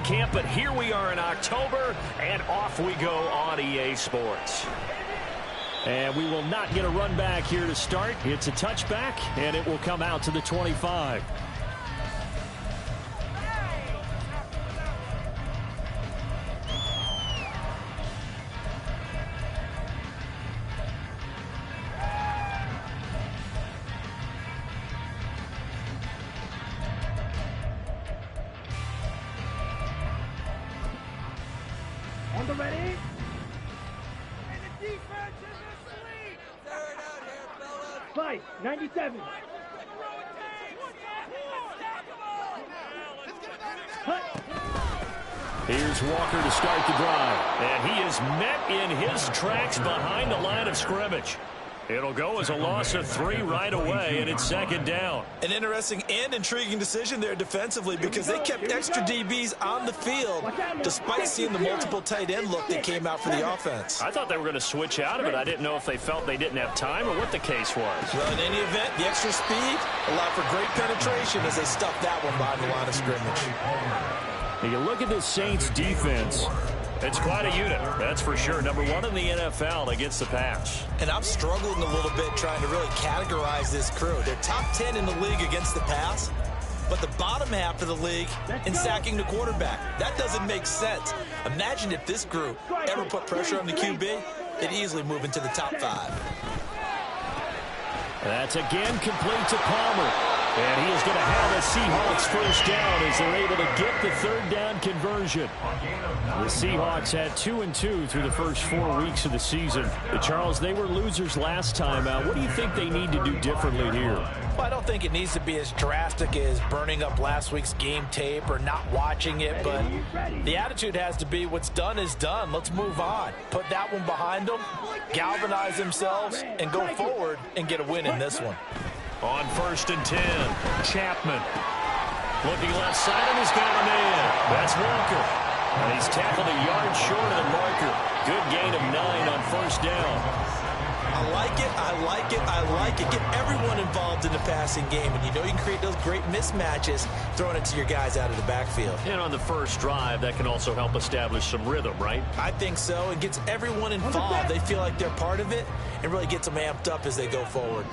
camp, but here we are in October, and off we go on EA Sports. And we will not get a run back here to start. It's a touchback, and it will come out to the 25. On the ready? And the defense is asleep! Third out here, fellas. 5, 97. Here's Walker to start the drive. And he is met in his tracks behind the line of scrimmage. It'll go as a loss of 3 right away, and it's second down. An interesting and intriguing decision there defensively because they kept extra DBs on the field despite seeing the multiple tight end look that came out for the offense. I thought they were going to switch out of it. I didn't know if they felt they didn't have time or what the case was. Well, in any event, the extra speed allowed for great penetration as they stuffed that one behind the line of scrimmage. You look at this Saints defense. It's quite a unit, that's for sure. Number 1 in the NFL against the pass. And I'm struggling a little bit trying to really categorize this crew. They're top 10 in the league against the pass, but the bottom half of the league in sacking the quarterback. That doesn't make sense. Imagine if this group ever put pressure on the QB, they'd easily move into the top 5. That's again complete to Palmer. And he is going to have a Seahawks first down as they're able to get the third down conversion. The Seahawks had 2 and 2 through the first 4 weeks of the season. Charles, they were losers last time out. What do you think they need to do differently here? Well, I don't think it needs to be as drastic as burning up last week's game tape or not watching it, but the attitude has to be what's done is done. Let's move on. Put that one behind them, galvanize themselves, and go forward and get a win in this one. On 1st and 10, Chapman. Looking left side, and he's got a man. That's Walker. And he's tackled a yard short of the marker. Good gain of 9 on first down. I like it, I like it, I like it. Get everyone involved in the passing game, and you know you can create those great mismatches throwing it to your guys out of the backfield. And on the first drive, that can also help establish some rhythm, right? I think so. It gets everyone involved. They feel like they're part of it and really gets them amped up as they go forward.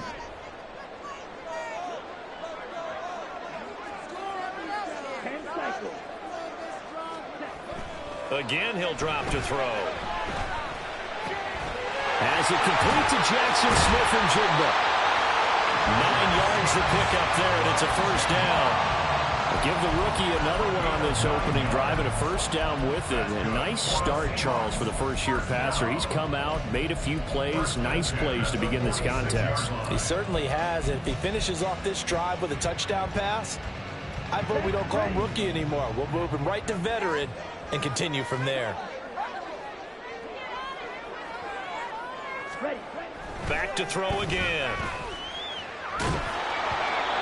Again, he'll drop to throw. As it complete to Jackson Smith and Jigba. 9 yards to pick up there, and it's a first down. Give the rookie another one on this opening drive and a first down with it. A nice start, Charles, for the first-year passer. He's come out, made a few plays, nice plays to begin this contest. He certainly has, and if he finishes off this drive with a touchdown pass, I vote we don't call him rookie anymore. We'll move him right to veteran and continue from there. Back to throw again.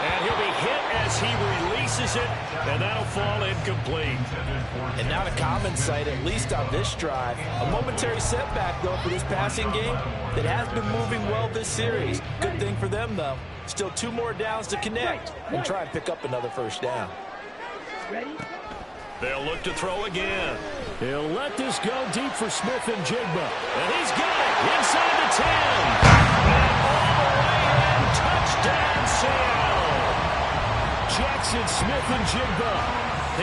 And he'll be hit as he releases it, and that'll fall incomplete. And not a common sight, at least on this drive. A momentary setback, though, for this passing game that has been moving well this series. Good thing for them, though. Still 2 more downs to connect and try and pick up another first down. They'll look to throw again. He'll let this go deep for Smith and Jigba. And he's got it inside the 10. And all the way in. Touchdown, Seattle. Jackson Smith and Jigba.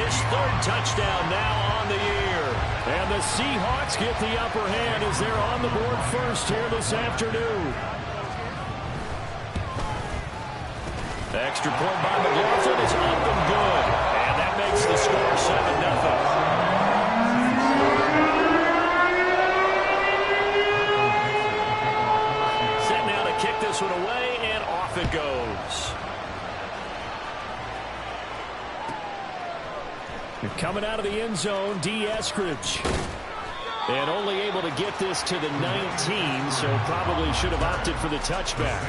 His 3rd touchdown now on the year. And the Seahawks get the upper hand as they're on the board first here this afternoon. The extra point by McLaughlin is up and good. And that makes the score 7-0. Set now to kick this one away, and off it goes. Coming out of the end zone, D. Eskridge. And only able to get this to the 19, so probably should have opted for the touchback.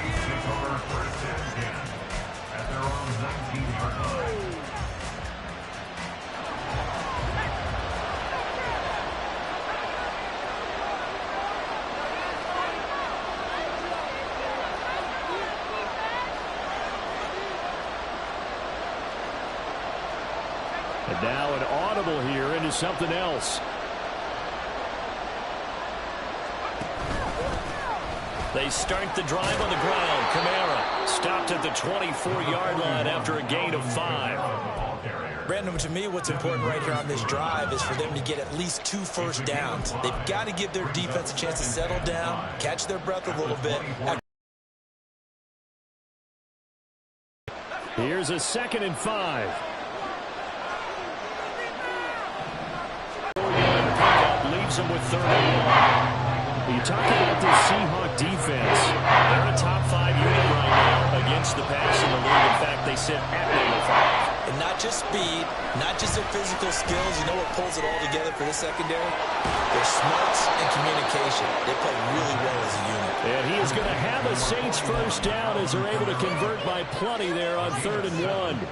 And now an audible here to something else. They start the drive on the ground. Kamara stopped at the 24-yard line after a gain of 5. Brandon, to me, what's important right here on this drive is for them to get at least 2 first downs. They've got to give their defense a chance to settle down, catch their breath a little bit. Here's a 2nd and 5. Leaves them with 3rd and 1. You talk about this Seahawk defense. They're a top 5 unit right now against the pass in the league. In fact, they sit at number 5. And not just speed, not just their physical skills. You know what pulls it all together for this secondary? Their smarts and communication. They play really well as a unit. And he is going to have a Saints first down as they're able to convert by plenty there on 3rd and 1.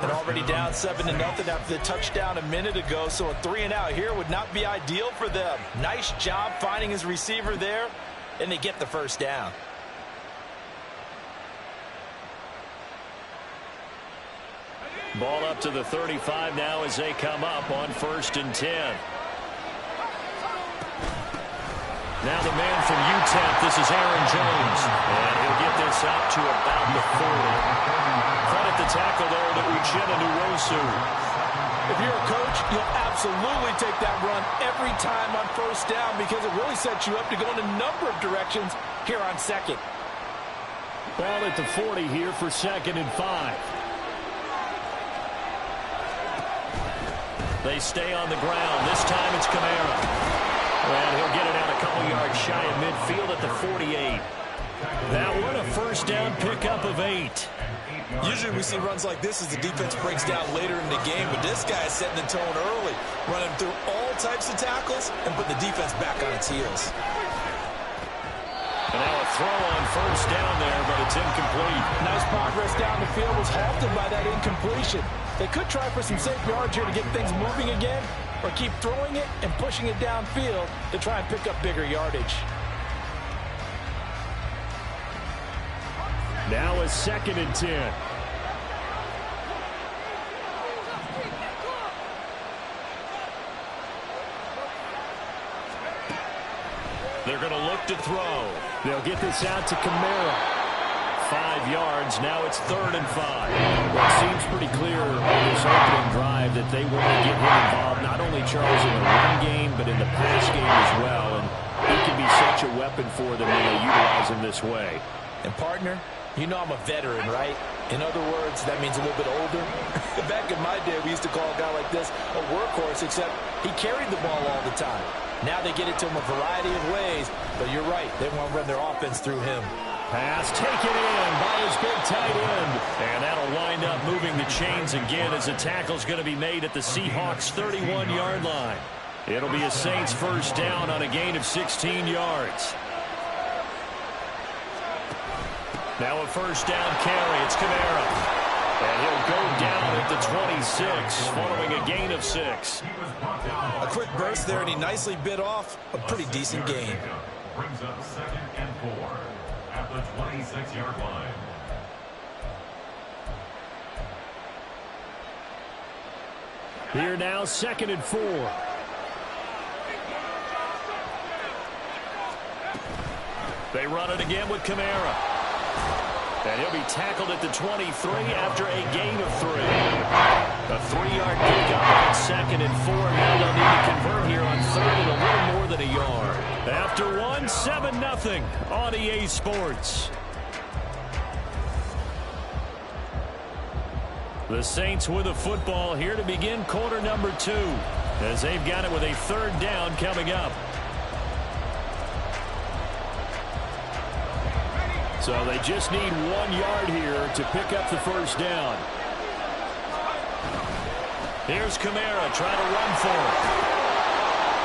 And already down 7-0 after the touchdown a minute ago, so a 3-and-out here would not be ideal for them. Nice job finding his receiver there, and they get the first down. Ball up to the 35 now as they come up on 1st and 10. Now the man from UTEP, this is Aaron Jones. And he'll get this out to about the 40. Credit the tackle there to Uchenna Nwosu. If you're a coach, you'll absolutely take that run every time on 1st down because it really sets you up to go in a number of directions here on 2nd. Ball at the 40 here for 2nd and 5. They stay on the ground. This time it's Kamara. And he'll get it out a couple yards shy of midfield at the 48. That one a first down pickup of 8. Usually we see runs like this as the defense breaks down later in the game, but this guy is setting the tone early, running through all types of tackles and putting the defense back on its heels. And now a throw on first down there, but it's incomplete. Nice progress down the field was halted by that incompletion. They could try for some safe yards here to get things moving again, or keep throwing it and pushing it downfield to try and pick up bigger yardage. Now a 2nd and 10. They're going to look to throw. They'll get this out to Kamara. 5 yards. Now it's 3rd and 5. Well, it seems pretty clear on this opening drive that they want to get him involved, not only Charles in the run game, but in the pass game as well. And he can be such a weapon for them when they utilize him this way. And partner, you know I'm a veteran, right? In other words, that means a little bit older. Back in my day, we used to call a guy like this a workhorse, except he carried the ball all the time. Now they get it to him a variety of ways, but you're right. They want to run their offense through him. Pass taken in by his big tight end. And that'll wind up moving the chains again as the tackle's going to be made at the Seahawks' 31-yard line. It'll be a Saints first down on a gain of 16 yards. Now a first down carry. It's Kamara. And he'll go down at the 26 following a gain of 6. A quick burst there, and he nicely bit off a pretty decent gain. Brings up 2nd and 4 at the 26-yard line. Here now, 2nd and 4. They run it again with Kamara. And he'll be tackled at the 23 after a gain of 3. A 3-yard pickup on 2nd and 4. Now they'll need to convert here on 3rd and a little more than a yard. After 1, 7-0 on EA Sports. The Saints with a football here to begin quarter number 2, as they've got it with a 3rd down coming up. So they just need 1 yard here to pick up the first down. Here's Kamara trying to run for it.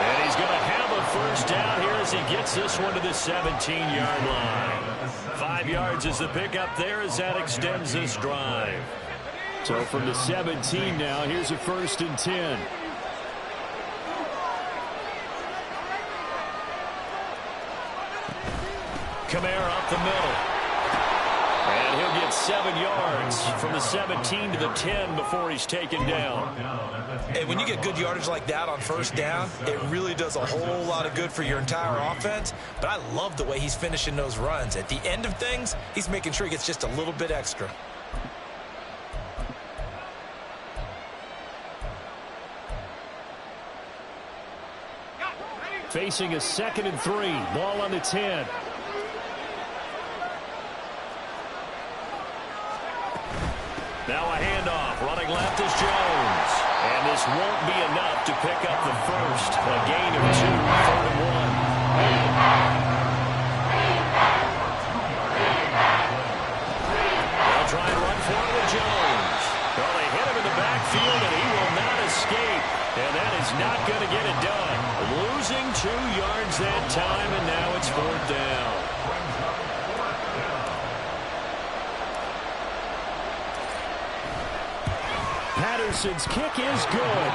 And he's going to have a first down here as he gets this one to the 17-yard line. 5 yards is the pickup there as that extends this drive. So from the 17 now, here's a 1st and 10. Kamara up the middle. And he'll get 7 yards from the 17 to the 10 before he's taken down. And when you get good yardage like that on first down, it really does a whole lot of good for your entire offense. But I love the way he's finishing those runs. At the end of things, he's making sure he gets just a little bit extra. Facing a 2nd and 3. Ball on the 10. Now a handoff. Running left is Jones. And this won't be enough to pick up the first. A gain of 2, 3rd and 1. They'll try and run for it with Jones. Well, they hit him in the backfield, and he will not escape. And that is not going to get it done. Losing 2 yards that time, and now it's 4th down. Patterson's kick is good.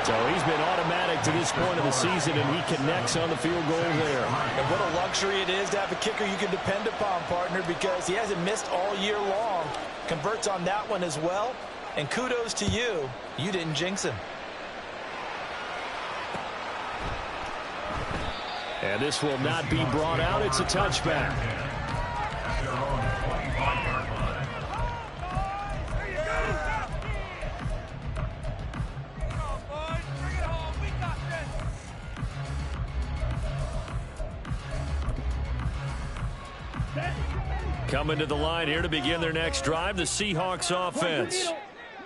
So he's been automatic to this point of the season, and he connects on the field goal there. And what a luxury it is to have a kicker you can depend upon, partner, because he hasn't missed all year long. Converts on that one as well. And kudos to you. You didn't jinx him. And this will not be brought out. It's a touchback. Coming to the line here to begin their next drive, the Seahawks offense.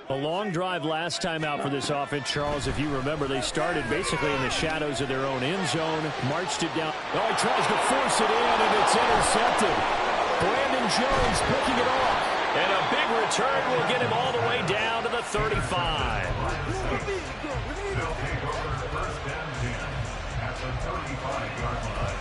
A long drive last time out for this offense, Charles. If you remember, they started basically in the shadows of their own end zone, marched it down. Oh, he tries to force it in, and it's intercepted. Brandon Jones picking it off. And a big return will get him all the way down to the 35. At the 35-yard line.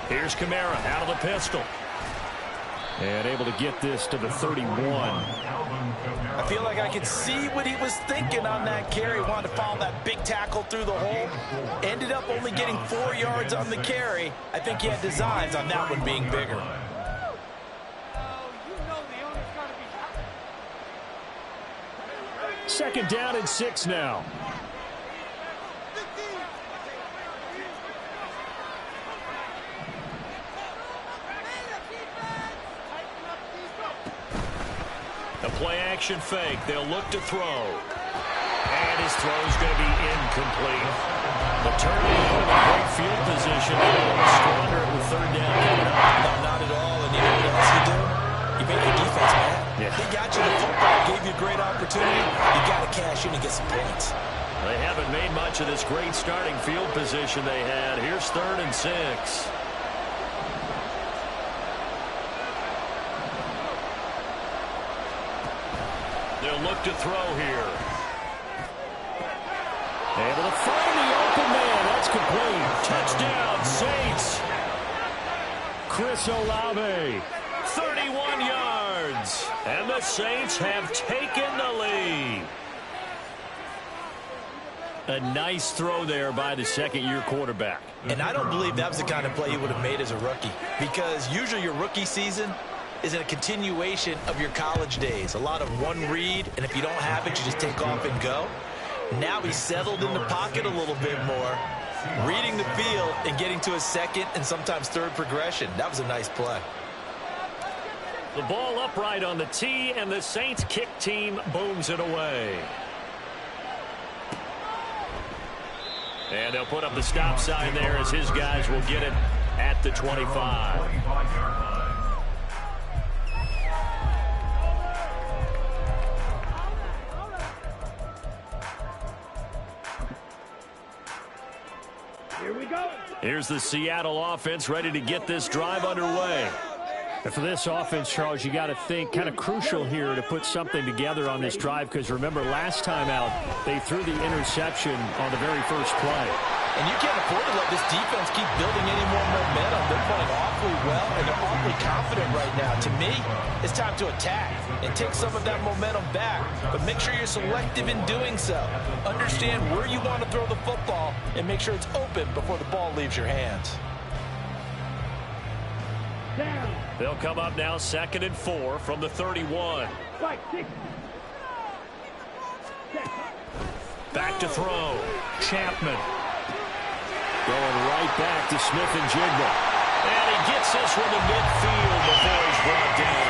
Here's Kamara out of the pistol. And able to get this to the 31. I feel like I could see what he was thinking on that carry. Wanted to follow that big tackle through the hole. Ended up only getting 4 yards on the carry. I think he had designs on that one being bigger. Second down and 6 now. A play-action fake. They'll look to throw. And his throw's going to be incomplete. The turnover in a great field position. They don't want to squander it with 3rd down coming up. No, not at all. And you know what else you do? You make your defense mad. Yeah. They got you the football, gave you a great opportunity. You got to cash in and get some points. They haven't made much of this great starting field position they had. Here's 3rd and 6. They'll look to throw here. Able to find the open man. That's complete. Touchdown, Saints. Chris Olave. 31 yards. And the Saints have taken the lead. A nice throw there by the second-year quarterback. And I don't believe that was the kind of play he would have made as a rookie, because usually your rookie season is a continuation of your college days. A lot of one read, and if you don't have it, you just take off and go. Now he's settled in the pocket a little bit more, reading the field and getting to a second and sometimes third progression. That was a nice play. The ball upright on the tee, and the Saints kick team booms it away. And they'll put up the stop sign there as his guys will get it at the 25. Here we go. Here's the Seattle offense ready to get this drive underway. And for this offense, Charles, you got to think kind of crucial here to put something together on this drive, because remember last time out they threw the interception on the very first play. And you can't afford to let this defense keep building any more momentum. They're playing awfully well, and they're awfully confident right now. To me, it's time to attack and take some of that momentum back, but make sure you're selective in doing so. Understand where you want to throw the football and make sure it's open before the ball leaves your hands. They'll come up now 2nd and 4 from the 31. Back to throw. Chapman. Going right back to Smith-Njigba. And he gets this one to midfield before he's brought down.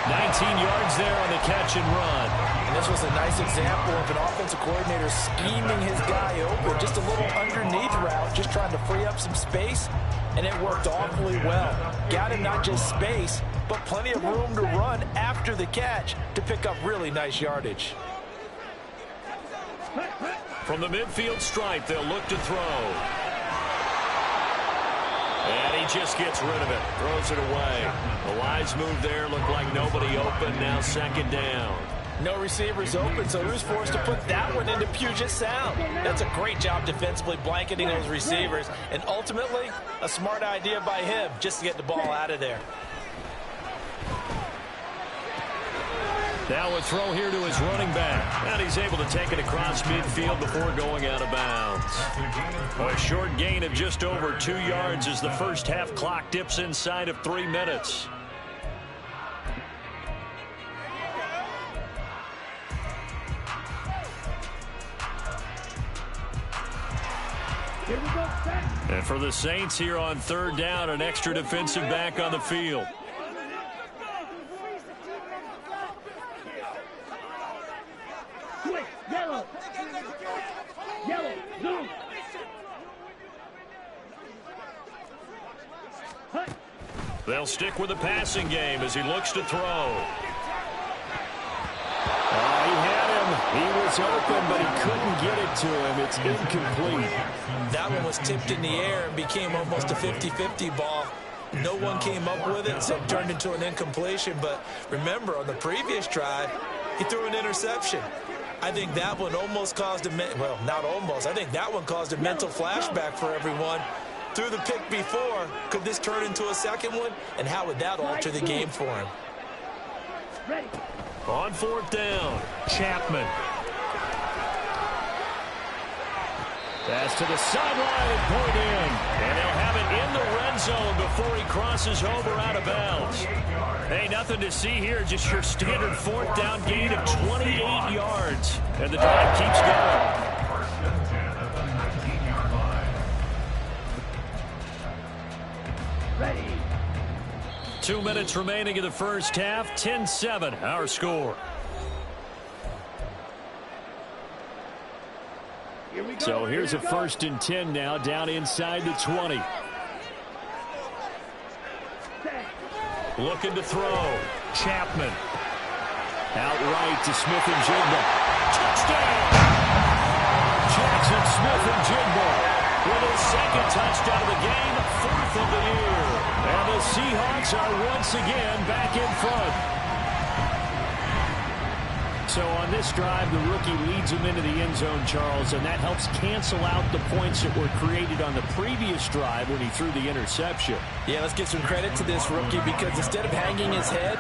19 yards there on the catch and run. And this was a nice example of an offensive coordinator scheming his guy open. Just a little underneath route, just trying to free up some space. And it worked awfully well. Got him not just space, but plenty of room to run after the catch to pick up really nice yardage. From the midfield stripe, they'll look to throw. And he just gets rid of it. Throws it away. A wise move there. Looked like nobody open. Now 2nd down. No receivers open, so who's forced to put that one into Puget Sound? That's a great job defensively blanketing those receivers. And ultimately, a smart idea by him just to get the ball out of there. Now a throw here to his running back. And he's able to take it across midfield before going out of bounds. A short gain of just over 2 yards as the first half clock dips inside of 3 minutes. And for the Saints here on 3rd down, an extra defensive back on the field. They'll stick with the passing game as he looks to throw. He had him. He was open, but he couldn't get it to him. It's incomplete. That one was tipped in the air and became almost a 50-50 ball. No one came up with it, so it turned into an incompletion. But remember, on the previous drive, he threw an interception. I think that one almost caused well, not almost. I think that one caused a mental flashback for everyone. Threw the pick before. Could this turn into a second one? And how would that alter the game for him? Ready. On 4th down, Chapman. Pass to the sideline and point in. And they'll have it in the red zone before he crosses over out of bounds. Hey, nothing to see here. Just your standard 4th down gain of 28 yards. And the drive keeps going. 2 minutes remaining in the first half. 10-7, our score. So here's a 1st and 10 now, down inside the 20. Looking to throw. Chapman. Outright to Smith-Njigba. Touchdown! Jackson Smith-Njigba with his 2nd touchdown of the game, 4th of the year. And the Seahawks are once again back in front. So on this drive, the rookie leads him into the end zone, Charles, and that helps cancel out the points that were created on the previous drive when he threw the interception. Yeah, let's give some credit to this rookie because instead of hanging his head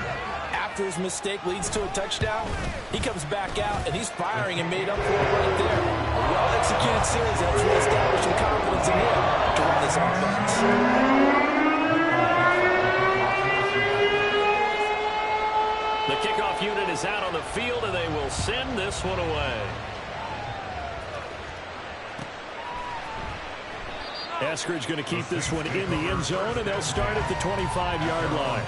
after his mistake leads to a touchdown, he comes back out and he's firing and made up for it right there. A well-executed series helps reestablish some confidence in him to run this offense. The kickoff unit is out on the field, and they will send this one away. Eskridge going to keep this one in the end zone, and they'll start at the 25-yard line.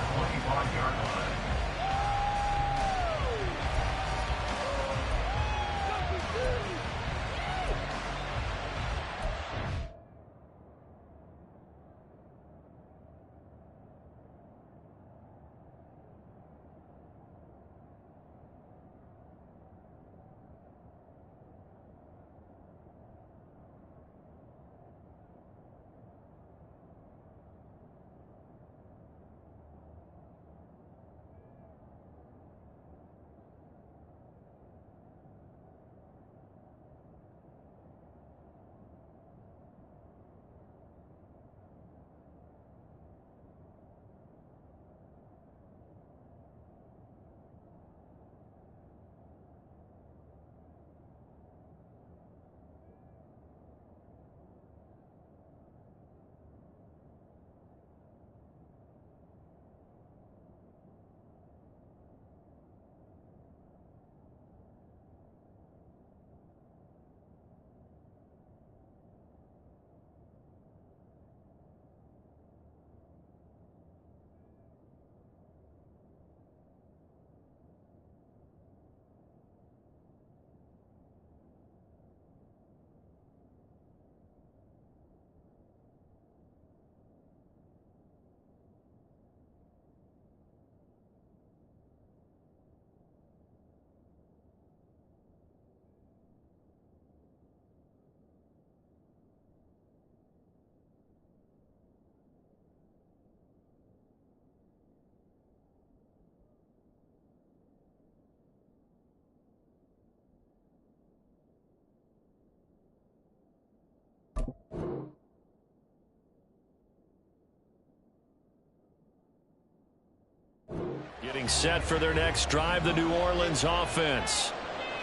Getting set for their next drive, the New Orleans offense.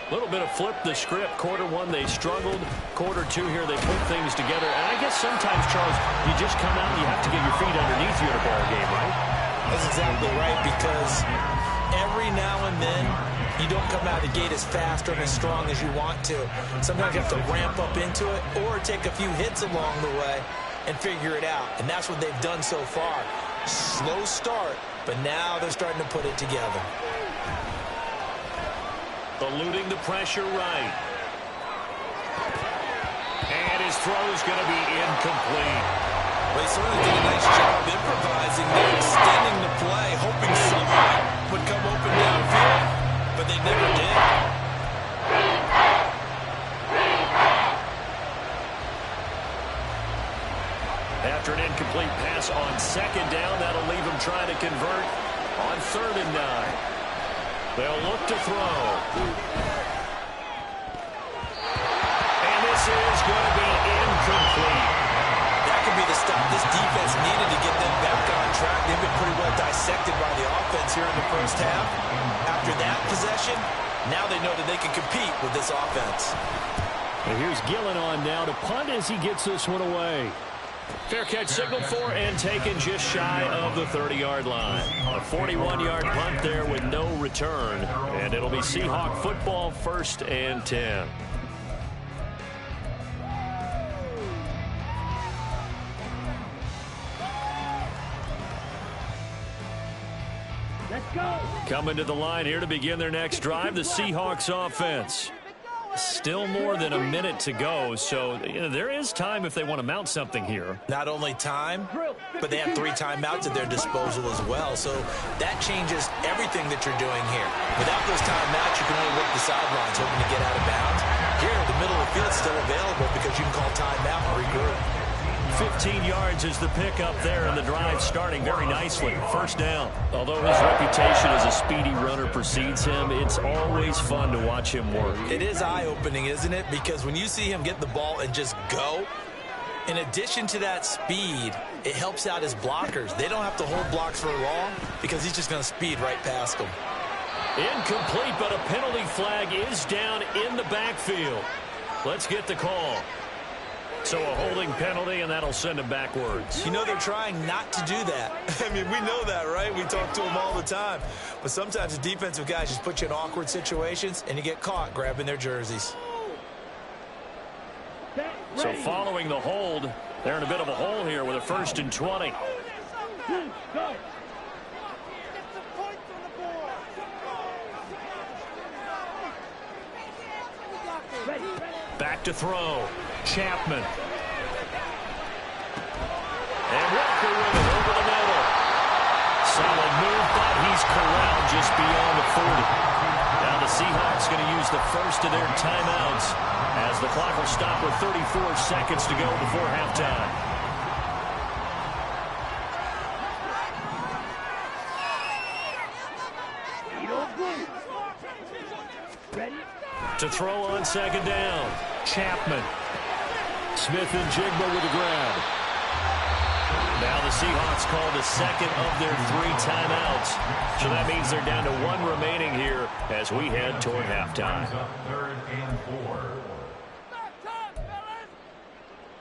A little bit of flip the script. Quarter one, they struggled. Quarter two here, they put things together. And I guess sometimes, Charles, you just come out and you have to get your feet underneath you in a ball game, right? That's exactly right, because every now and then you don't come out of the gate as fast or as strong as you want to. Sometimes you have to ramp up into it or take a few hits along the way and figure it out. And that's what they've done so far. Slow start, but now they're starting to put it together. Eluding the pressure right. And his throw's going to be incomplete. Well, he certainly did a nice job improvising there, extending the play, hoping someone would come open downfield, but they never did. After an incomplete pass on second down, that'll leave him trying to convert on 3rd and 9. They'll look to throw. And this is going to be incomplete. That could be the stop this defense needed to get them back on track. They've been pretty well dissected by the offense here in the first half. After that possession, now they know that they can compete with this offense. And here's Gillen on now to punt as he gets this one away. Fair catch signaled for and taken just shy of the 30-yard line. A 41-yard punt there with no return. And it'll be Seahawk football, 1st and 10. Let's go. Coming to the line here to begin their next drive, the Seahawks offense. Still more than a minute to go, so there is time if they want to mount something here. Not only time, but they have 3 timeouts at their disposal as well, so that changes everything that you're doing here. Without those timeouts, you can only work the sidelines, hoping to get out of bounds. Here, the middle of the field is still available because you can call timeout and regroup. 15 yards is the pickup there, and the drive starting very nicely. 1st down. Although his reputation as a speedy runner precedes him, it's always fun to watch him work. It is eye-opening, isn't it? Because when you see him get the ball and just go, in addition to that speed, it helps out his blockers. They don't have to hold blocks for long because he's just going to speed right past them. Incomplete, but a penalty flag is down in the backfield. Let's get the call. So a holding penalty, and that'll send him backwards. You know, they're trying not to do that. I mean, we know that, right? We talk to them all the time. But sometimes the defensive guys just put you in awkward situations, and you get caught grabbing their jerseys. So following the hold, they're in a bit of a hole here with a 1st and 20. Go. Back to throw. Chapman. And Walker with it over the middle. Solid move, but he's corralled just beyond the 40. Now the Seahawks going to use the first of their timeouts as the clock will stop with 34 seconds to go before halftime. Ready? To throw on 2nd down. Chapman. Smith and Jigba with the grab. Now the Seahawks call the 2nd of their 3 timeouts. So that means they're down to 1 remaining here as we head toward halftime. 3rd and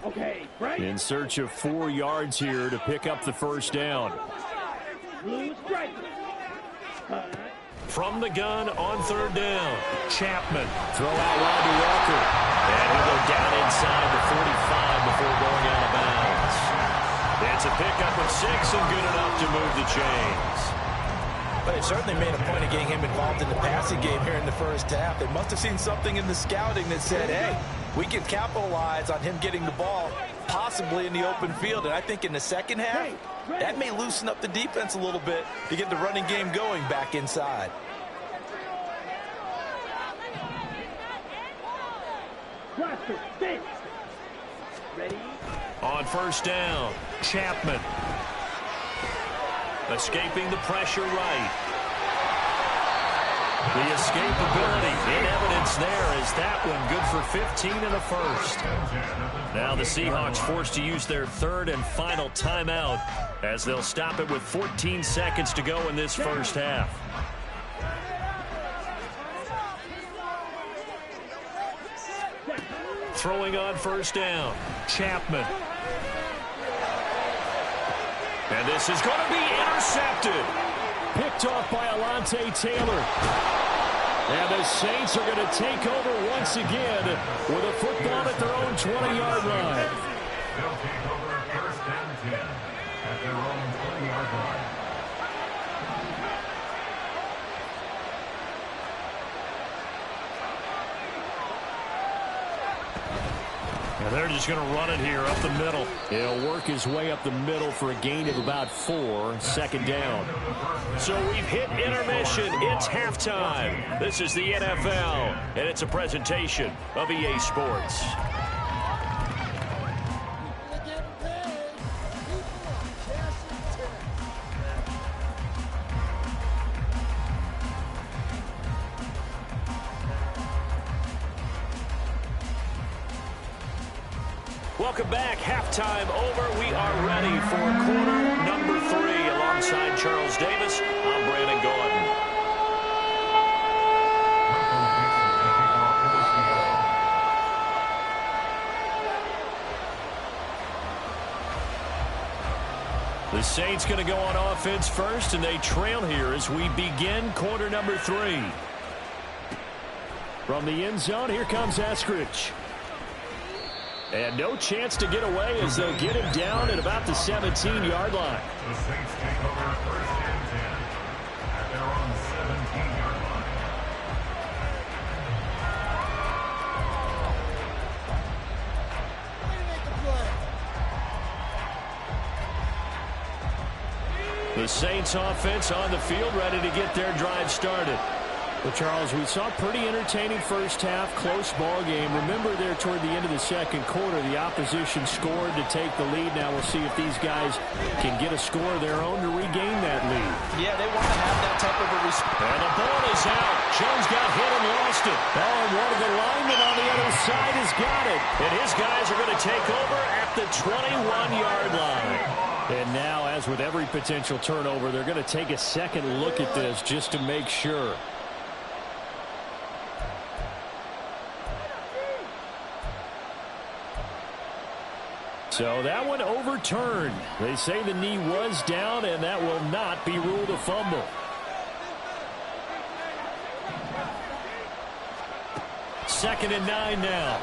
4. Okay, right. In search of 4 yards here to pick up the 1st down. Blue strike. From the gun on 3rd down. Chapman. Throw out wide to Walker. And he'll go down inside the 45 before going out of bounds. It's a pickup of 6 and good enough to move the chains. But it certainly made a point of getting him involved in the passing game here in the first half. They must have seen something in the scouting that said, hey, we can capitalize on him getting the ball possibly in the open field. And I think in the second half, that may loosen up the defense a little bit to get the running game going back inside. Blaster, stay. Ready? On 1st down, Chapman. Escaping the pressure right. The escapability in evidence there as that one good for 15 in the first. Now the Seahawks forced to use their third and final timeout as they'll stop it with 14 seconds to go in this first half. Throwing on first down, Chapman. And this is going to be intercepted. Picked off by Alontae Taylor. And the Saints are going to take over once again with a football at their own 20-yard line. They'll take over first and 10 at their own 20-yard line. And they're just going to run it here up the middle. He'll work his way up the middle for a gain of about 4, second down. So we've hit intermission. It's halftime. This is the NFL, and it's a presentation of EA Sports. Welcome back. Halftime over. We are ready for quarter number 3. Alongside Charles Davis, I'm Brandon Gordon. The Saints going to go on offense first, and they trail here as we begin quarter number 3. From the end zone, here comes Eskridge. And no chance to get away as they'll get him down at about the 17-yard line. The Saints take over first and 10 at their own 17-yard line. The Saints offense on the field, ready to get their drive started. Well, Charles, we saw a pretty entertaining first half, close ball game. Remember there toward the end of the second quarter, the opposition scored to take the lead. Now we'll see if these guys can get a score of their own to regain that lead. Yeah, they want to have that type of a response. And the ball is out. Jones got hit and lost it. Oh, and one of the linemen on the other side has got it. And his guys are going to take over at the 21-yard line. And now, as with every potential turnover, they're going to take a second look at this just to make sure. So that one overturned. They say the knee was down, and that will not be ruled a fumble. Second and 9 now.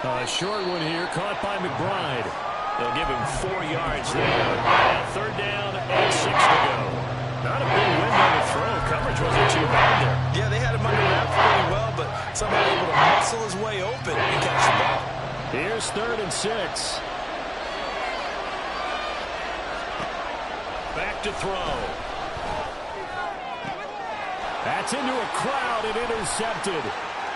A short one here, caught by McBride. They'll give him 4 yards there. Now third down and 6 to go. Not a big window to throw. Coverage wasn't too bad there. Yeah, they had him under wraps pretty well, but somehow able to muscle his way open and catch the ball. Here's third and 6. Back to throw. That's into a crowd and intercepted.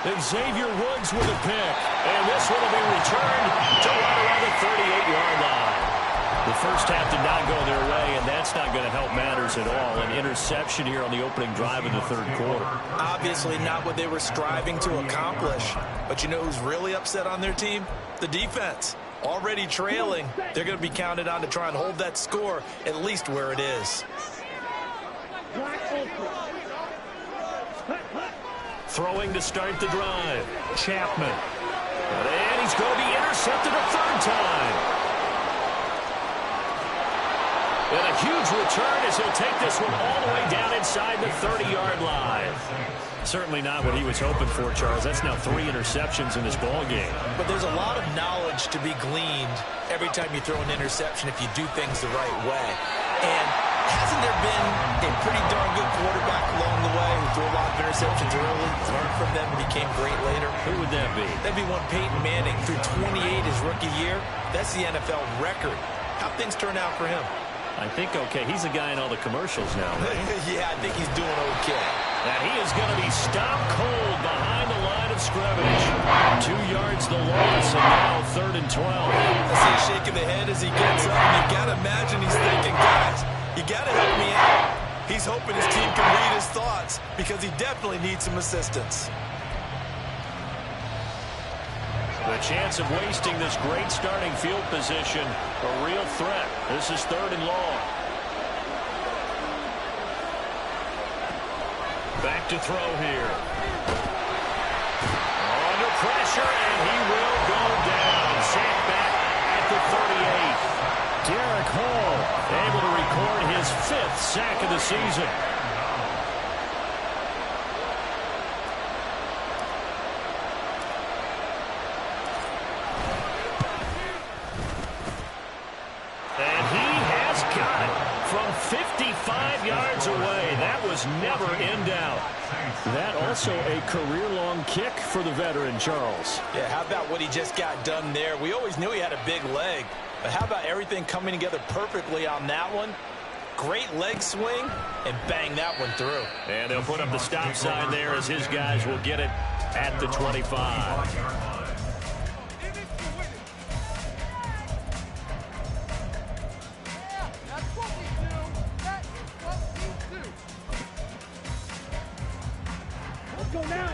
Xavier Woods with a pick. And this one will be returned to right around the 38-yard line. The first half did not go their way, and that's not going to help matters at all. An interception here on the opening drive in the third quarter. Obviously not what they were striving to accomplish. But you know who's really upset on their team? The defense. Already trailing. They're going to be counted on to try and hold that score at least where it is. Throwing to start the drive. Chapman. And he's going to be intercepted a third time. And a huge return as he'll take this one all the way down inside the 30-yard line. Certainly not what he was hoping for, Charles. That's now 3 interceptions in this ball game. But there's a lot of knowledge to be gleaned every time you throw an interception if you do things the right way. And hasn't there been a pretty darn good quarterback along the way who threw a lot of interceptions early, learned from them, and became great later? Who would that be? That'd be one Peyton Manning. Threw 28 his rookie year. That's the NFL record. How things turn out for him? I think okay. He's a guy in all the commercials now, right? Yeah, I think he's doing okay. And he is going to be stopped cold behind the line of scrimmage. 2 yards the loss, and now third and 12. I see him shaking the head as he gets up, and you got to imagine he's thinking, guys, you got to help me out. He's hoping his team can read his thoughts because he definitely needs some assistance. The chance of wasting this great starting field position, a real threat. This is 3rd and long. Back to throw here. Under pressure, and he will go down. Sacked back at the 38. Derek Hall able to record his 5th sack of the season. And he has got it from 55 yards away. That was never in doubt. That also a career-long kick for the veteran, Charles. Yeah, how about what he just got done there? We always knew he had a big leg, but how about everything coming together perfectly on that one? Great leg swing, and bang that one through. And they'll put up the stop sign there as his guys will get it at the 25.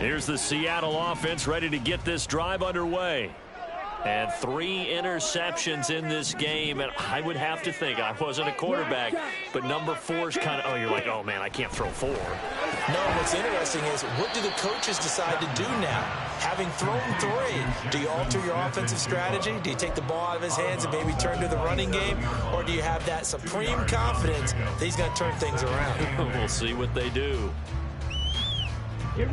Here's the Seattle offense ready to get this drive underway. And 3 interceptions in this game. And I would have to think, I wasn't a quarterback, but number 4 is kind of, oh, you're like, oh, man, I can't throw 4. No, what's interesting is what do the coaches decide to do now? Having thrown 3, do you alter your offensive strategy? Do you take the ball out of his hands and maybe turn to the running game? Or do you have that supreme confidence that he's going to turn things around? We'll see what they do.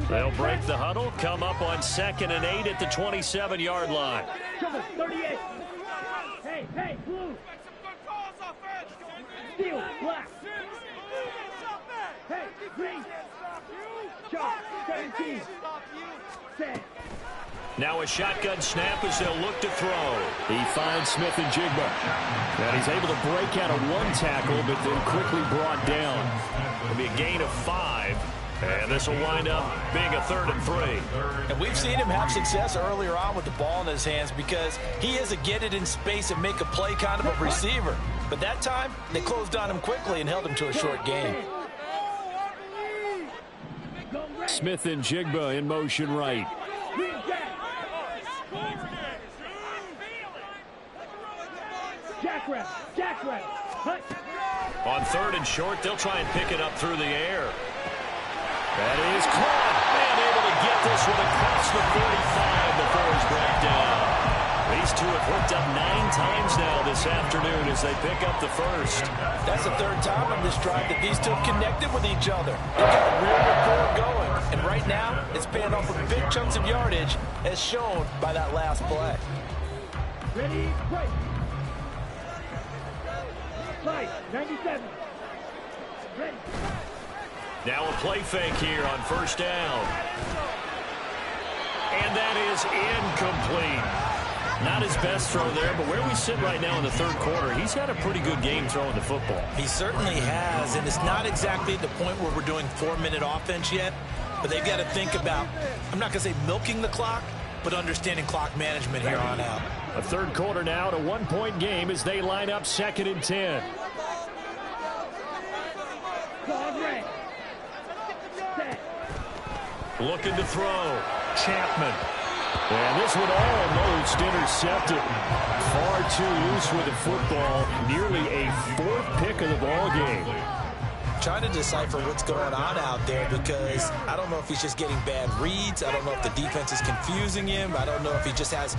They'll break the huddle, come up on 2nd and 8 at the 27-yard line. 38. Hey, blue. Steel, black. Hey, green. Chalk, 17. Set. Now a shotgun snap as they'll look to throw. He finds Smith and Jigba. And he's able to break out of 1 tackle, but then quickly brought down. It'll be a gain of 5. And this will wind up being a 3rd and 3. And we've seen him have success earlier on with the ball in his hands because he is a get it in space and make a play kind of a receiver. But that time, they closed on him quickly and held him to a short gain. Smith and Jigba in motion right. Jackrabbit. On 3rd and short, they'll try and pick it up through the air. That is caught, and able to get this one across the 45 before he's brought down. These two have hooked up 9 times now this afternoon as they pick up the 1st. That's the 3rd time on this drive that these two have connected with each other. They've got a real rapport going, and right now it's paying off with big chunks of yardage as shown by that last play. Ready, break. 97. Ready. Now a play fake here on 1st down. And that is incomplete. Not his best throw there, but where we sit right now in the 3rd quarter, he's had a pretty good game throwing the football. He certainly has, and it's not exactly at the point where we're doing 4-minute offense yet, but they've got to think about, I'm not going to say milking the clock, but understanding clock management here on out. A 3rd quarter now, and a 1-point game as they line up 2nd and 10. Looking to throw. Chapman. And this one almost intercepted. Far too loose with the football. Nearly a 4th pick of the ball game. Trying to decipher what's going on out there because I don't know if he's just getting bad reads. I don't know if the defense is confusing him. I don't know if he just has,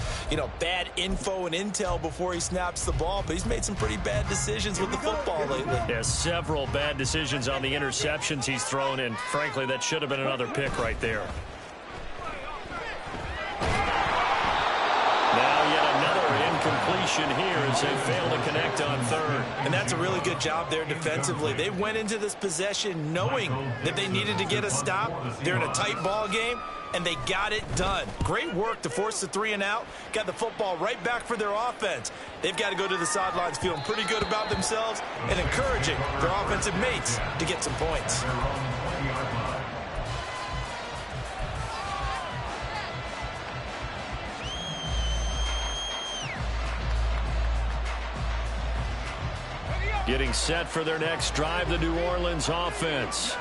bad info and intel before he snaps the ball. But he's made some pretty bad decisions with the football lately. Yeah, several bad decisions on the interceptions he's thrown, and frankly, that should have been another pick right there. Now yet another incompletion here as they fail to connect on 3rd. And that's a really good job there defensively. They went into this possession knowing that they needed to get a stop. They're in a tight ball game, and they got it done. Great work to force the 3 and out. Got the football right back for their offense. They've got to go to the sidelines feeling pretty good about themselves and encouraging their offensive mates to get some points. Getting set for their next drive, the New Orleans offense.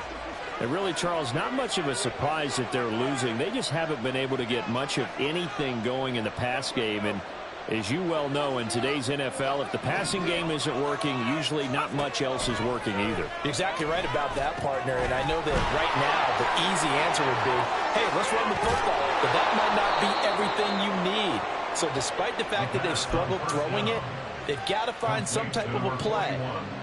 And really, Charles, not much of a surprise that they're losing. They just haven't been able to get much of anything going in the pass game. And as you well know, in today's NFL, if the passing game isn't working, usually not much else is working either. You're exactly right about that, partner. And I know that right now the easy answer would be, hey, let's run the football. But that might not be everything you need. So despite the fact that they've struggled throwing it, they've got to find some type of a play,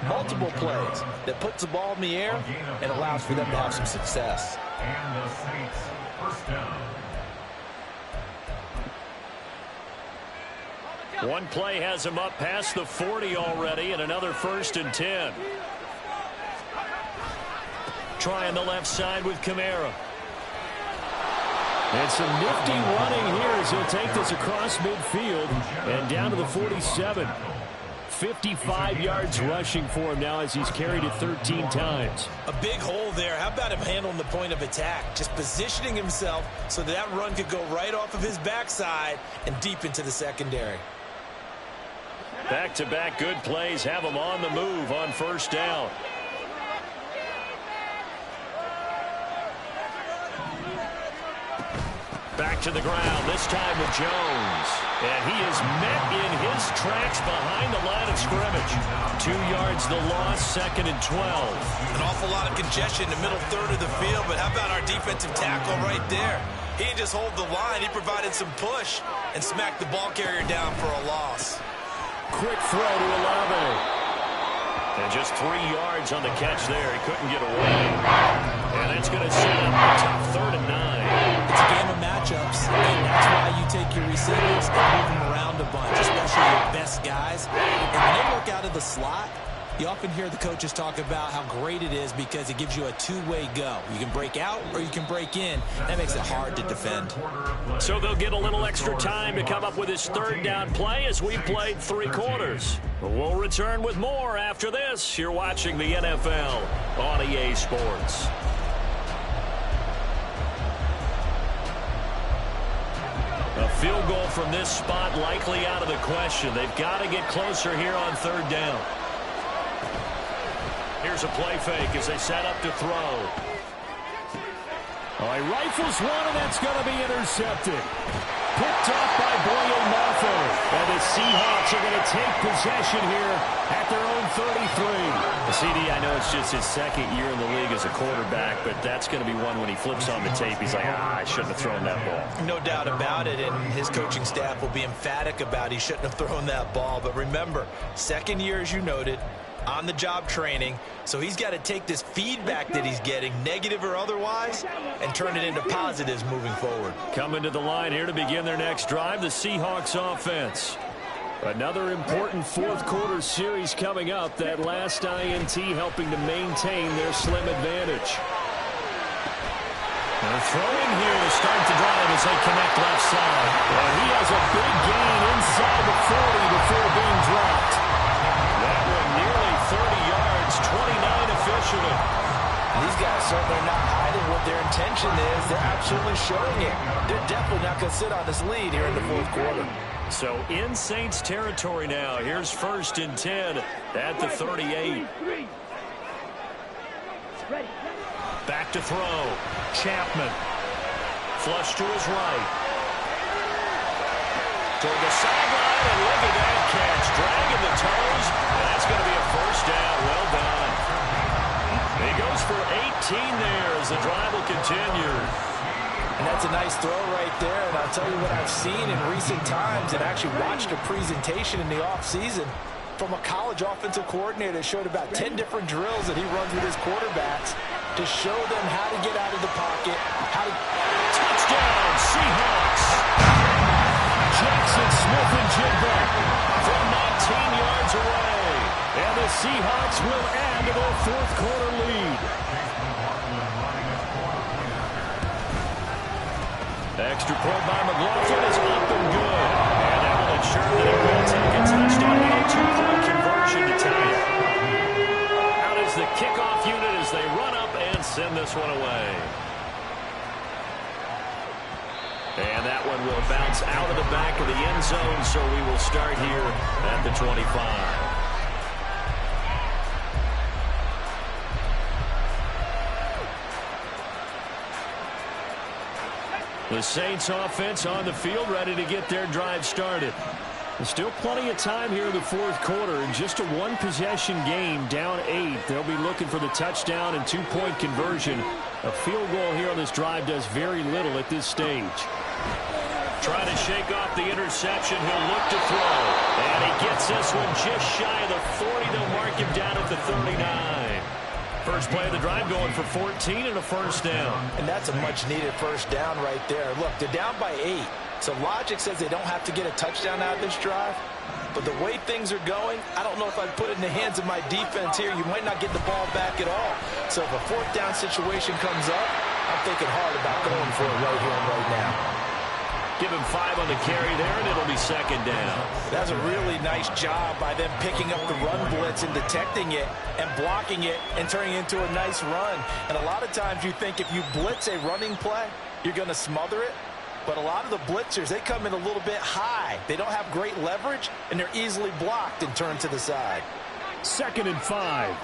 multiple plays, that puts the ball in the air and allows for them to have some success. And the Saints, first down. One play has him up past the 40 already, and another 1st and 10. Trying the left side with Kamara. And some nifty running here as he'll take this across midfield and down to the 47. 55 yards rushing for him now as he's carried it 13 times. A big hole there. How about him handling the point of attack? Just positioning himself so that run could go right off of his backside and deep into the secondary. Back-to-back good plays have him on the move on 1st down. Back to the ground, this time with Jones. And he is met in his tracks behind the line of scrimmage. 2 yards the loss, 2nd and 12. An awful lot of congestion in the middle third of the field, but how about our defensive tackle right there? He didn't just hold the line, he provided some push and smacked the ball carrier down for a loss. Quick throw to Olave. And just 3 yards on the catch there. He couldn't get away. And it's going to set up a tough 3rd and 9. It's a game of matchups, and that's why you take your receivers and move them around a bunch, especially your best guys. And when they work out of the slot, you often hear the coaches talk about how great it is because it gives you a two-way go. You can break out or you can break in. That makes it hard to defend. So they'll get a little extra time to come up with his 3rd down play as we've played 3 quarters. We'll return with more after this. You're watching the NFL on EA Sports. A field goal from this spot likely out of the question. They've got to get closer here on 3rd down. Here's a play fake as they set up to throw. Oh, he rifles one, and that's going to be intercepted. Picked off by Boye Mafe. And the Seahawks are going to take possession here at their own 33. CD, I know it's just his 2nd year in the league as a quarterback, but that's going to be one when he flips on the tape. He's like, I shouldn't have thrown that ball. No doubt about it, and his coaching staff will be emphatic about he shouldn't have thrown that ball. But remember, 2nd year, as you noted, on-the-job training, so he's got to take this feedback that he's getting, negative or otherwise, and turn it into positives moving forward. Coming to the line here to begin their next drive, the Seahawks offense. Another important 4th quarter series coming up. That last INT helping to maintain their slim advantage. They're throwing here to start the drive as they connect left side. Well, he has a big gain inside the 40 before being dropped. That one nearly 30 yards, 29 officially. These guys certainly not hiding what their intention is. They're absolutely showing it. They're definitely not going to sit on this lead here in the 4th quarter. So in Saints territory now. Here's 1st and 10 at the 38. Back to throw. Chapman. Flush to his right. Toward the sideline, and look at that catch. Dragging the toes, and that's going to be a 1st down. Well done. He goes for 18 there as the drive will continue. And that's a nice throw right there. And I'll tell you what I've seen in recent times and actually watched a presentation in the offseason from a college offensive coordinator that showed about 10 different drills that he runs with his quarterbacks to show them how to get out of the pocket, how to... Touchdown, Seahawks. Jackson Smith-Njigba from 19 yards away. And the Seahawks will add to their 4th quarter lead. Extra point by McLaughlin is up and good. And that will ensure that it will take a touchdown and a 2-point conversion to tie it. Out is the kickoff unit as they run up and send this one away. And that one will bounce out of the back of the end zone, so we will start here at the 25. The Saints offense on the field, ready to get their drive started. There's still plenty of time here in the fourth quarter. In just a one-possession game, down 8. They'll be looking for the touchdown and two-point conversion. A field goal here on this drive does very little at this stage. Trying to shake off the interception. He'll look to throw. And he gets this one just shy of the 40. They'll mark him down at the 39. First play of the drive going for 14 and a first down. And that's a much-needed first down right there. Look, they're down by 8. So logic says they don't have to get a touchdown out of this drive. But the way things are going, I don't know if I'd put it in the hands of my defense here. You might not get the ball back at all. So if a fourth down situation comes up, I'm thinking hard about going for it right here and right now. Give him 5 on the carry there, and it'll be second down. That's a really nice job by them picking up the run blitz and detecting it and blocking it and turning it into a nice run. And a lot of times you think if you blitz a running play, you're going to smother it. But a lot of the blitzers, they come in a little bit high. They don't have great leverage, and they're easily blocked and turned to the side. 2nd and 5.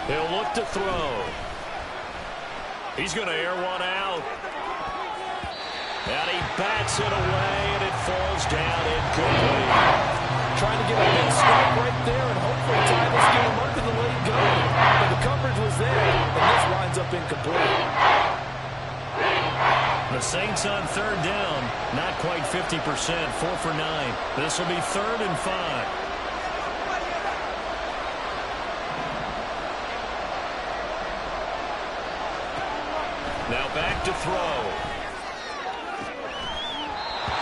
He'll look to throw. He's going to air one out. And he bats it away, and it falls down incomplete. Trying to get a big stop right there and hopefully tie this game up in the late going. But the coverage was there, and this winds up incomplete. The Saints on third down, not quite 50%, 4 for 9. This will be 3rd and 5. Now back to throw.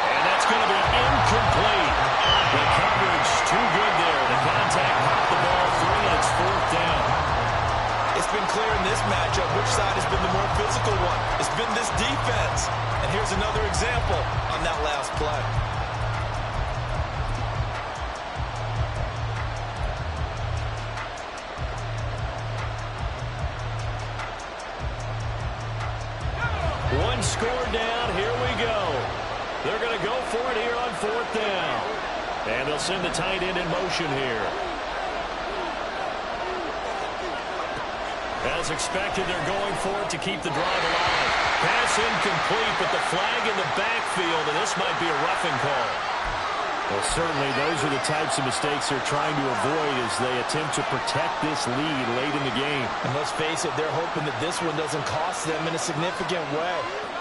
And that's going to be incomplete. The coverage too good there. The contact popped the ball free, and it's 4th down. It's been clear in this matchup which side has been the more physical one. It's been this defense. And here's another example on that last play. One score down. Here we go. They're going to go for it here on 4th down. And they'll send the tight end in motion here. As expected, they're going for it to keep the drive alive. Pass incomplete, but the flag in the backfield, and this might be a roughing call. Well, certainly those are the types of mistakes they're trying to avoid as they attempt to protect this lead late in the game. And let's face it, they're hoping that this one doesn't cost them in a significant way.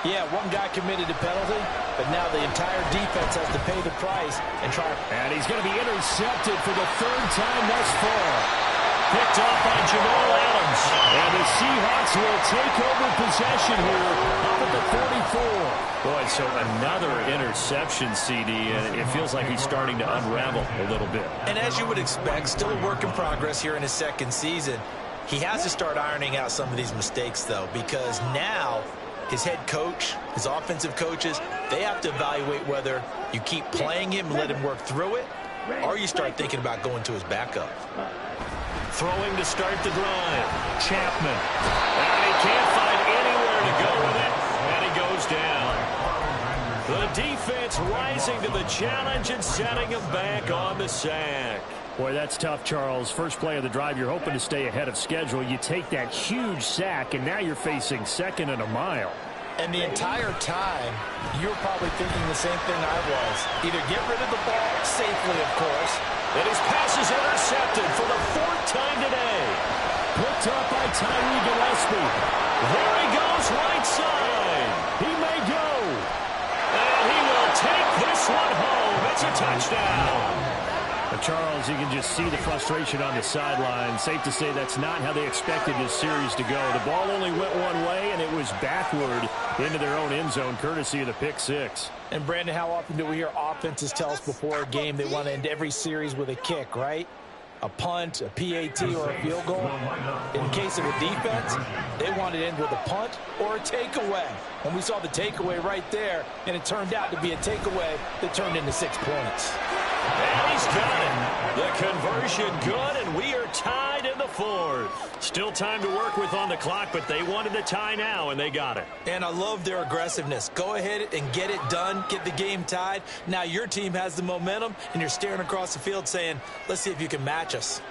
Yeah, one guy committed a penalty, but now the entire defense has to pay the price and try. And he's going to be intercepted for the 3rd time thus far. Picked off by Jamal Adams. And the Seahawks will take over possession here up at the 44. Boy, so another interception, CD, and it feels like he's starting to unravel a little bit. And as you would expect, still a work in progress here in his 2nd season. He has to start ironing out some of these mistakes, though, because now his head coach, his offensive coaches, they have to evaluate whether you keep playing him and let him work through it, or you start thinking about going to his backup. Throwing to start the drive. Chapman. And he can't find anywhere to go with it. And he goes down. The defense rising to the challenge and setting him back on the sack. Boy, that's tough, Charles. First play of the drive, you're hoping to stay ahead of schedule. You take that huge sack, and now you're facing 2nd and a mile. And the entire time, you're probably thinking the same thing I was. Either get rid of the ball safely, of course. And his pass is intercepted for the 4th time today. Picked up by Tyree Gillespie. There he goes, right side. He may go. And he will take this one home. It's a touchdown. Charles, you can just see the frustration on the sideline. Safe to say that's not how they expected this series to go. The ball only went one way, and it was backward into their own end zone, courtesy of the pick 6. And, Brandon, how often do we hear offenses tell us before a game they want to end every series with a kick, right? A punt, a PAT, or a field goal. In case of a defense, they want to end with a punt or a takeaway. And we saw the takeaway right there, and it turned out to be a takeaway that turned into 6 points. And he's got it. The conversion good, and we are tied in the fourth. Still time to work with on the clock, but they wanted the tie now, and they got it. And I love their aggressiveness. Go ahead and get it done. Get the game tied. Now your team has the momentum, and you're staring across the field saying, let's see if you can match us.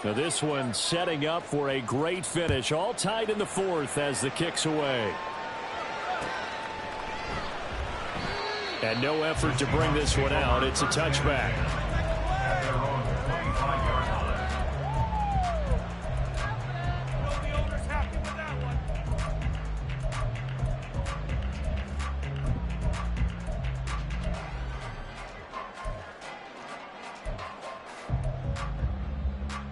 Now this one setting up for a great finish. All tied in the fourth as the kick's away. And no effort to bring this one out. It's a touchback.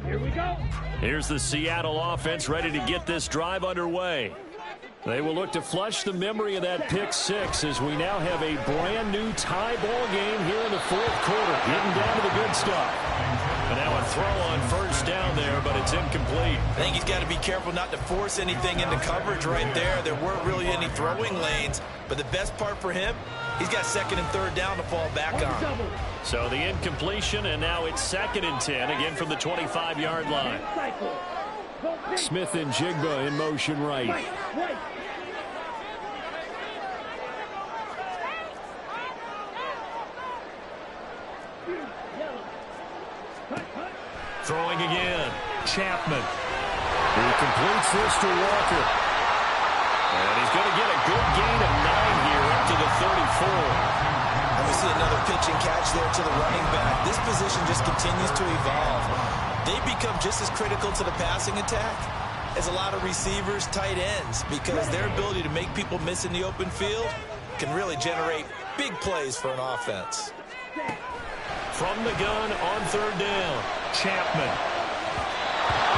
Here we go. Here's the Seattle offense ready to get this drive underway. They will look to flush the memory of that pick six as we now have a brand new tie ball game here in the fourth quarter. Getting down to the good stuff. And now a throw on first down there, but it's incomplete. I think he's got to be careful not to force anything into coverage right there. There weren't really any throwing lanes, but the best part for him, he's got second and third down to fall back on. So the incompletion, and now it's 2nd and 10, again from the 25-yard line. Smith and Jigba in motion right. Throwing again. Chapman. He completes this to Walker. And he's going to get a good gain of 9 here up to the 34. And we see another pitch and catch there to the running back. This position just continues to evolve. They become just as critical to the passing attack as a lot of receivers, tight ends, because their ability to make people miss in the open field can really generate big plays for an offense. From the gun on third down, Chapman.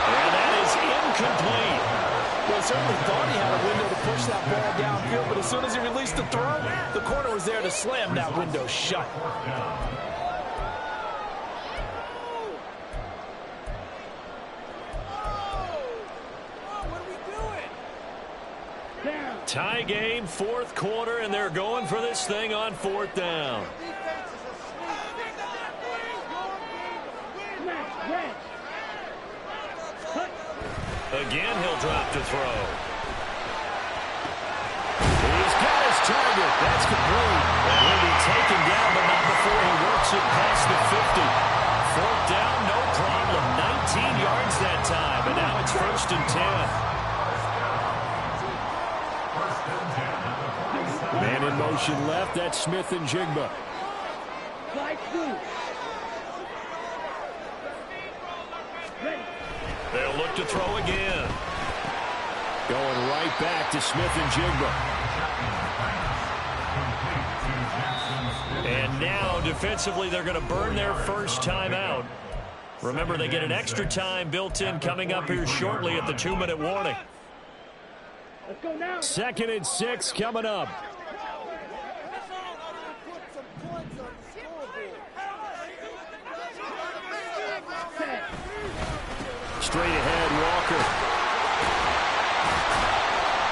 And that is incomplete. Well, certainly thought he had a window to push that ball downfield, but as soon as he released the throw, the corner was there to slam that window shut. Tie game, fourth quarter, and they're going for this thing on fourth down. Again, he'll drop to throw. He's got his target. That's complete. And he'll be taken down, but not before he works it past the 50. Fourth down, no problem. 19 yards that time, and now it's 1st and 10. Man in motion left. That's Smith and Jigba. They'll look to throw again. Going right back to Smith and Jigba. And now, defensively, they're going to burn their first timeout. Remember, they get an extra time built in coming up here shortly at the 2-minute warning. Let's go now. 2nd and 6 coming up. Straight ahead, Walker.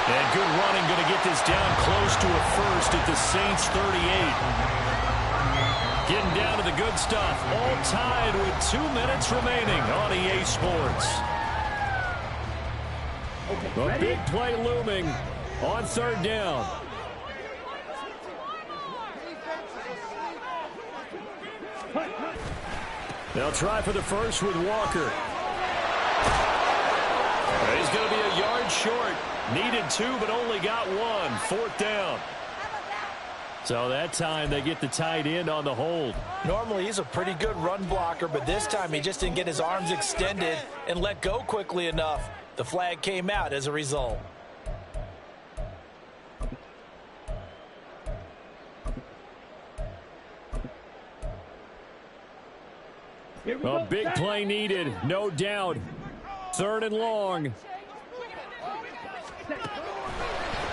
And good running, going to get this down close to a first at the Saints 38. Getting down to the good stuff. All tied with 2 minutes remaining on EA Sports. A big play looming on third down. They'll try for the first with Walker. He's going to be a yard short. Needed 2, but only got 1. 4th down. So that time they get the tight end on the hold. Normally he's a pretty good run blocker, but this time he just didn't get his arms extended and let go quickly enough. The flag came out as a result. A big play needed, no doubt. 3rd and long.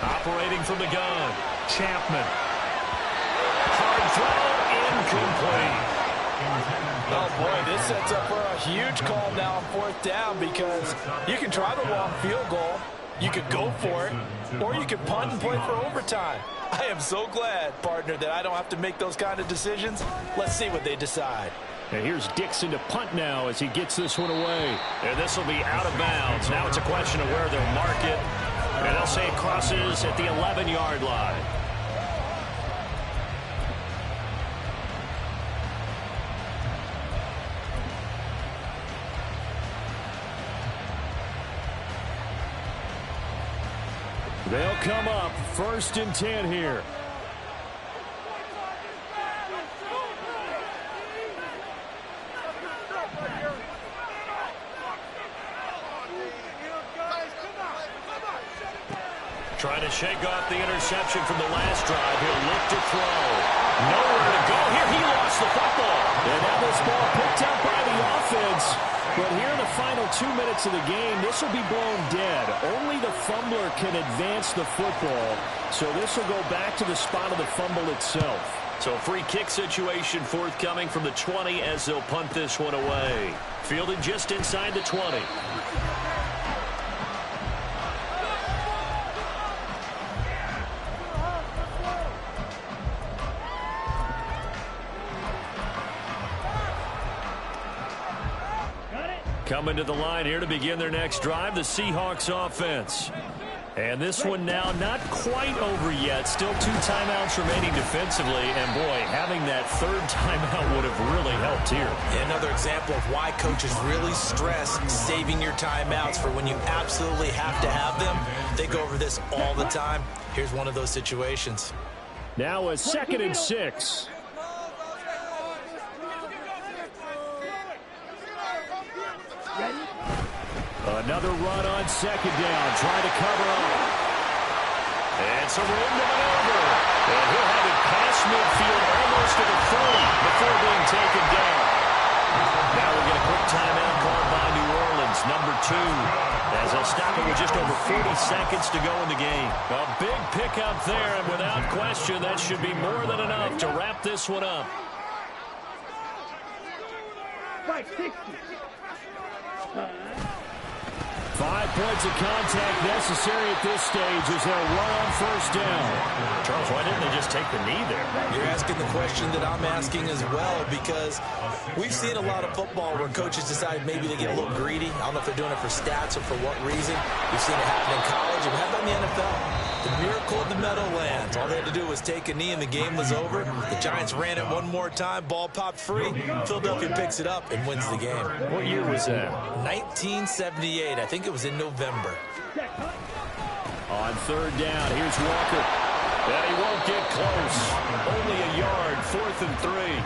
Operating from the gun, Chapman. Hard throw, incomplete. Oh, boy, this sets up for a huge call now on 4th down because you can try the long field goal, you could go for it, or you could punt and play for overtime. I am so glad, partner, that I don't have to make those kind of decisions. Let's see what they decide. And here's Dixon to punt now as he gets this one away. And this will be out of bounds. Now it's a question of where they'll mark it. And they'll say it crosses at the 11-yard line. They'll come up 1st and 10 here. Trying to shake off the interception from the last drive. He'll look to throw. Nowhere to go. Here he lost the football. And now this ball picked up by the offense. But here in the final 2 minutes of the game, this will be blown dead. Only the fumbler can advance the football. So this will go back to the spot of the fumble itself. So free kick situation forthcoming from the 20 as they'll punt this one away. Fielded just inside the 20. Coming to the line here to begin their next drive, the Seahawks offense. And this one now not quite over yet. Still 2 timeouts remaining defensively. And, boy, having that 3rd timeout would have really helped here. Another example of why coaches really stress saving your timeouts for when you absolutely have to have them. They go over this all the time. Here's one of those situations. Now a 2nd and 6. Another run on 2nd down, trying to cover up. And some room to maneuver. And he'll have it past midfield almost to the 40 before being taken down. Now we'll get a quick timeout called by New Orleans, number 2. As they'll stop it with just over 40 seconds to go in the game. A big pickup there, and without question, that should be more than enough to wrap this one up. 560. 5 points of contact necessary at this stage as they'll run on 1st down. Charles, why didn't they just take the knee there? You're asking the question that I'm asking as well, because we've seen a lot of football where coaches decide maybe they get a little greedy. I don't know if they're doing it for stats or for what reason. We've seen it happen in college, and we have done in the NFL. The miracle of the Meadowlands. All they had to do was take a knee and the game was over. The Giants ran it one more time. Ball popped free. Philadelphia picks it up and wins the game. What year was that? 1978. I think it was in November. On 3rd down, here's Walker. And he won't get close. Only a yard, 4th and 3.